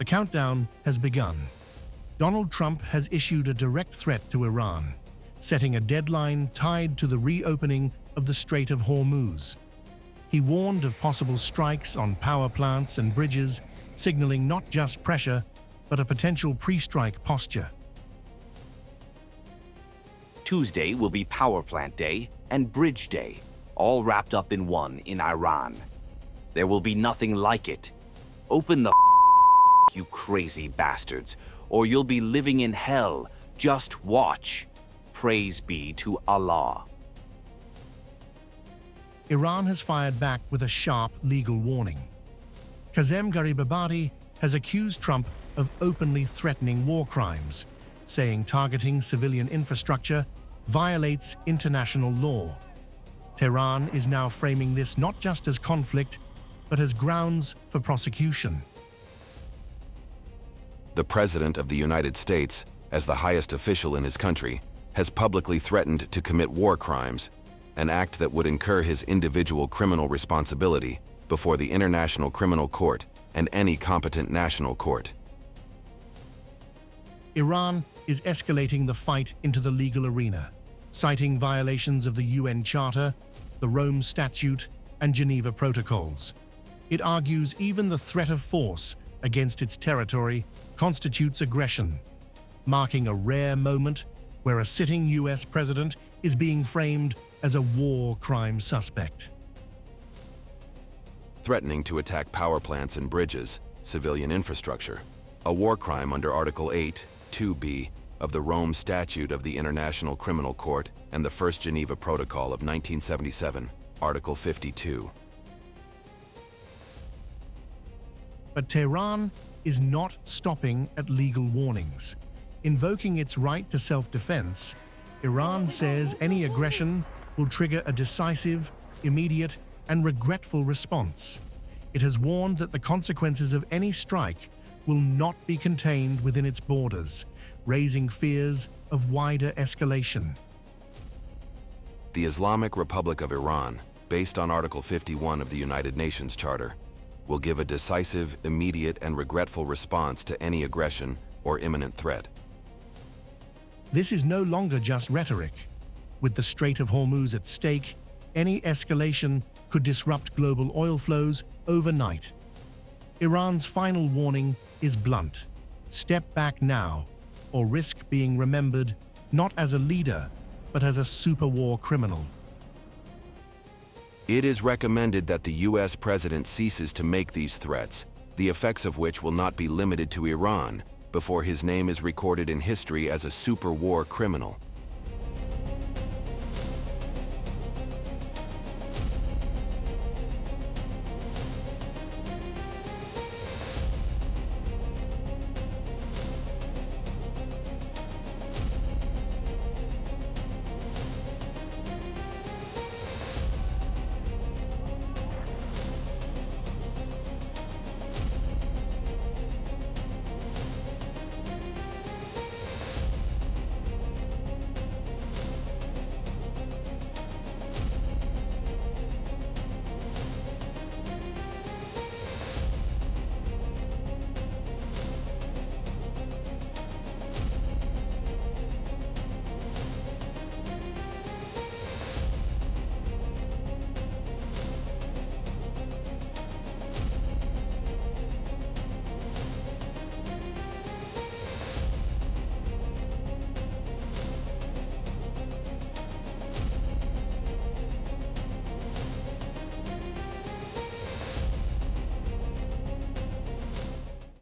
The countdown has begun. Donald Trump has issued a direct threat to Iran, setting a deadline tied to the reopening of the Strait of Hormuz. He warned of possible strikes on power plants and bridges, signaling not just pressure, but a potential pre-strike posture. Tuesday will be Power Plant Day and Bridge Day, all wrapped up in one in Iran. There will be nothing like it. Open the you crazy bastards, or you'll be living in hell. Just watch. Praise be to Allah. Iran has fired back with a sharp legal warning. Kazem Gharibabadi has accused Trump of openly threatening war crimes, saying targeting civilian infrastructure violates international law. Tehran is now framing this not just as conflict, but as grounds for prosecution. The President of the United States, as the highest official in his country, has publicly threatened to commit war crimes, an act that would incur his individual criminal responsibility before the International Criminal Court and any competent national court. Iran is escalating the fight into the legal arena, citing violations of the UN Charter, the Rome Statute, and Geneva Protocols. It argues even the threat of force against its territory constitutes aggression, marking a rare moment where a sitting US president is being framed as a war crime suspect. Threatening to attack power plants and bridges, civilian infrastructure, a war crime under Article 8, 2b of the Rome Statute of the International Criminal Court and the First Geneva Protocol of 1977, Article 52. But Tehran is not stopping at legal warnings. Invoking its right to self-defense, Iran says any aggression will trigger a decisive, immediate, and regretful response. It has warned that the consequences of any strike will not be contained within its borders, raising fears of wider escalation. The Islamic Republic of Iran, based on Article 51 of the United Nations Charter, will give a decisive, immediate, and regretful response to any aggression or imminent threat. This is no longer just rhetoric. With the Strait of Hormuz at stake, any escalation could disrupt global oil flows overnight. Iran's final warning is blunt. Step back now, or risk being remembered not as a leader, but as a superwar criminal. It is recommended that the US president ceases to make these threats, the effects of which will not be limited to Iran, before his name is recorded in history as a super war criminal.